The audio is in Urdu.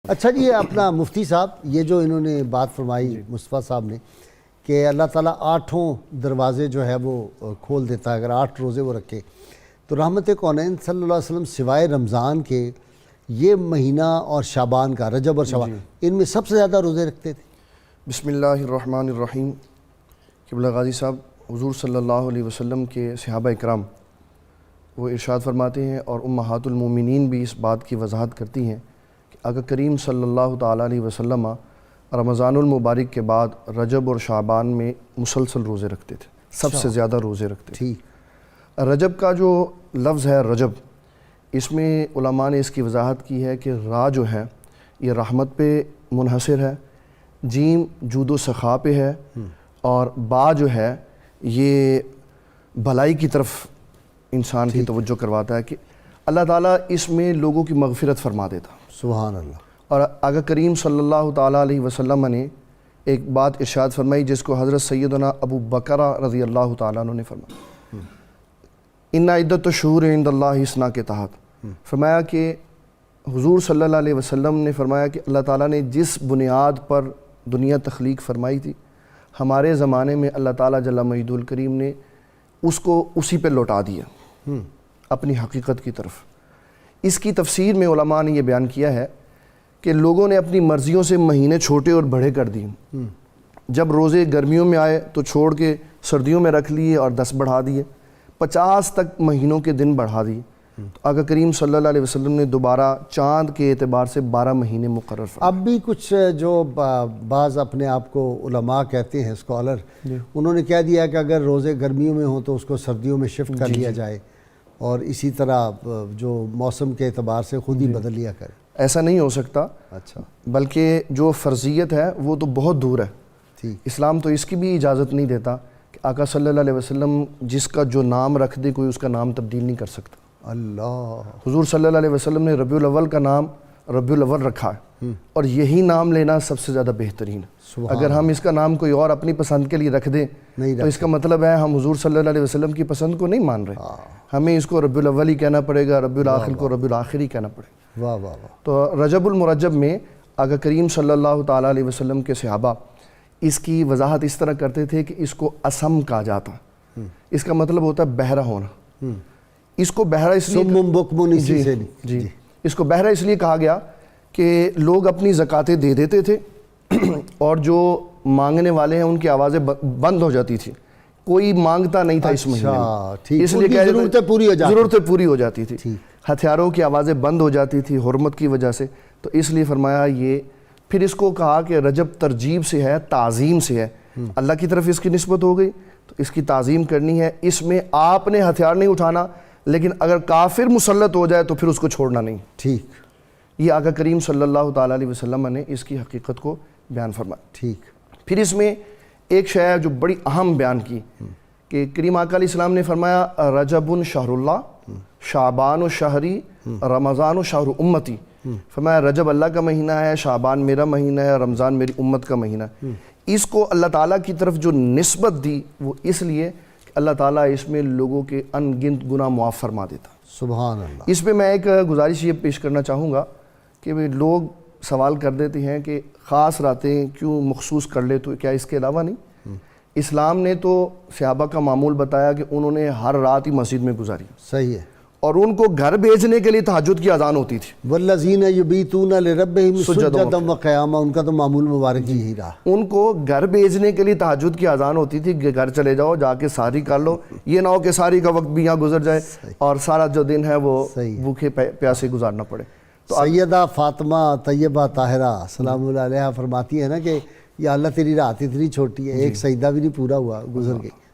اچھا جی، اپنا مفتی صاحب یہ جو انہوں نے بات فرمائی مصطفیٰ صاحب نے کہ اللہ تعالیٰ 8 دروازے جو ہے وہ کھول دیتا ہے اگر 8 روزے وہ رکھے، تو رحمت کونین صلی اللہ علیہ وسلم سوائے رمضان کے یہ مہینہ اور شعبان کا، رجب اور شعبان، ان میں سب سے زیادہ روزے رکھتے تھے؟ بسم اللہ الرحمن الرحیم۔ قبلہ غازی صاحب حضور صلی اللہ علیہ وسلم کے صحابہ اکرام وہ ارشاد فرماتے ہیں اور امہات المومنین بھی اس بات کی وضاحت کرتی ہیں کہ آقا کریم صلی اللہ تعالیٰ علیہ وسلم رمضان المبارک کے بعد رجب اور شعبان میں مسلسل روزے رکھتے تھے، سب سے زیادہ روزے رکھتے تھے۔ رجب کا جو لفظ ہے رجب، اس میں علماء نے اس کی وضاحت کی ہے کہ را جو ہے یہ رحمت پہ منحصر ہے، جیم جود و سخا پہ ہے، اور با جو ہے یہ بھلائی کی طرف انسان کی توجہ کرواتا ہے کہ اللہ تعالیٰ اس میں لوگوں کی مغفرت فرما دیتا۔ سبحان اللہ۔ اور آقا کریم صلی اللہ تعالیٰ علیہ وسلم نے ایک بات ارشاد فرمائی جس کو حضرت سیدنا ابو بکر رضی اللہ تعالیٰ عنہ نے فرمایا، ان عدت الشہور عند اللہ اثنا کے تحت، فرمایا کہ حضور صلی اللہ علیہ وسلم نے فرمایا کہ اللہ تعالیٰ نے جس بنیاد پر دنیا تخلیق فرمائی تھی، ہمارے زمانے میں اللہ تعالیٰ جل مجدہ الکریم نے اس کو اسی پہ لوٹا دیا اپنی حقیقت کی طرف۔ اس کی تفسیر میں علماء نے یہ بیان کیا ہے کہ لوگوں نے اپنی مرضیوں سے مہینے چھوٹے اور بڑے کر دیے، جب روزے گرمیوں میں آئے تو چھوڑ کے سردیوں میں رکھ لیے اور 10 بڑھا دیے، 50 تک مہینوں کے دن بڑھا دیے۔ تو آقا کریم صلی اللہ علیہ وسلم نے دوبارہ چاند کے اعتبار سے 12 مہینے مقرر فرمائے۔ اب بھی کچھ جو بعض اپنے آپ کو علماء کہتے ہیں، اسکالر، انہوں نے کہہ دیا کہ اگر روزے گرمیوں میں ہوں تو اس کو سردیوں میں شفٹ کر لیا جائے، اور اسی طرح جو موسم کے اعتبار سے خود ہی بدل لیا کرے۔ ایسا نہیں ہو سکتا، اچھا، بلکہ جو فرضیت ہے وہ تو بہت دور ہے۔ اسلام تو اس کی بھی اجازت نہیں دیتا کہ آقا صلی اللہ علیہ وسلم جس کا جو نام رکھ دے کوئی اس کا نام تبدیل نہیں کر سکتا۔ اللہ، حضور صلی اللہ علیہ وسلم نے ربیع الاول کا نام ربیع الاول رکھا ہے، اور یہی نام لینا سب سے زیادہ بہترین ہے۔ اگر ہم اس کا نام کوئی اور اپنی پسند کے لیے رکھ دیں تو اس کا مطلب ہے ہم حضور صلی اللہ علیہ وسلم کی پسند کو نہیں مان رہے، ہمیں اس کو ربیع الاول ہی کہنا پڑے گا، ربیع الاخر کو ربیع الاخر ہی کہنا پڑے گا۔ واہ واہ واہ۔ تو رجب المرجب میں آقا کریم صلی اللہ تعالیٰ علیہ وسلم کے صحابہ اس کی وضاحت اس طرح کرتے تھے کہ اس کو اسم کہا جاتا، اس کا مطلب ہوتا ہے بہرا ہونا۔ اس کو بہرا اس لیے اس کو بہرا اس لیے کہا گیا کہ لوگ اپنی زکاتیں دے دیتے تھے اور جو مانگنے والے ہیں ان کی آوازیں بند ہو جاتی تھی، کوئی مانگتا نہیں تھا اس مہینے میں، اس لیے ضرورتیں پوری ہو جاتی تھی، ہتھیاروں کی آوازیں بند ہو جاتی تھی حرمت کی وجہ سے، تو اس لیے فرمایا یہ۔ پھر اس کو کہا کہ رجب ترجیب سے ہے، تعظیم سے ہے، اللہ کی طرف اس کی نسبت ہو گئی تو اس کی تعظیم کرنی ہے۔ اس میں آپ نے ہتھیار نہیں اٹھانا، لیکن اگر کافر مسلط ہو جائے تو پھر اس کو چھوڑنا نہیں۔ ٹھیک، یہ آقا کریم صلی اللہ تعالیٰ علیہ وسلم نے اس کی حقیقت کو بیان فرمایا۔ ٹھیک۔ پھر اس میں ایک شے ہے جو بڑی اہم بیان کی کہ کریم آقا علیہ السلام نے فرمایا رجب شہر اللہ، شعبان شہری، رمضان شہر امتی۔ فرمایا رجب اللہ کا مہینہ ہے، شعبان میرا مہینہ ہے، رمضان میری امت کا مہینہ ہے۔ اس کو اللہ تعالیٰ کی طرف جو نسبت دی وہ اس لیے کہ اللہ تعالیٰ اس میں لوگوں کے ان گنت گناہ معاف فرما دیتا۔ سبحان اللہ۔ اس پہ میں ایک گزارش یہ پیش کرنا چاہوں گا کہ لوگ سوال کر دیتے ہیں کہ خاص راتیں کیوں مخصوص کر لے، تو کیا اس کے علاوہ نہیں؟ اسلام نے تو صحابہ کا معمول بتایا کہ انہوں نے ہر رات ہی مسجد میں گزاری، صحیح ہے، اور ان کو گھر بھیجنے کے لیے تہجد کی اذان ہوتی تھی۔ والذین یبیتون لربہم سجدا وقیاما، ان کا تو معمول مبارک یہی رہا۔ ان کو گھر بھیجنے کے لیے تہجد کی اذان ہوتی تھی کہ گھر چلے جاؤ، جا کے ساری کر لو، یہ نہ ہو کہ ساری کا وقت بھی یہاں گزر جائے اور سارا جو دن ہے وہ بھوکے پیاسے گزارنا پڑے۔ تو سیدہ فاطمہ طیبہ طاہرہ سلام اللہ علیہا فرماتی ہے نا کہ یا اللہ تیری رات اتنی چھوٹی ہے، ایک سجدہ بھی نہیں پورا ہوا، گزر گئی۔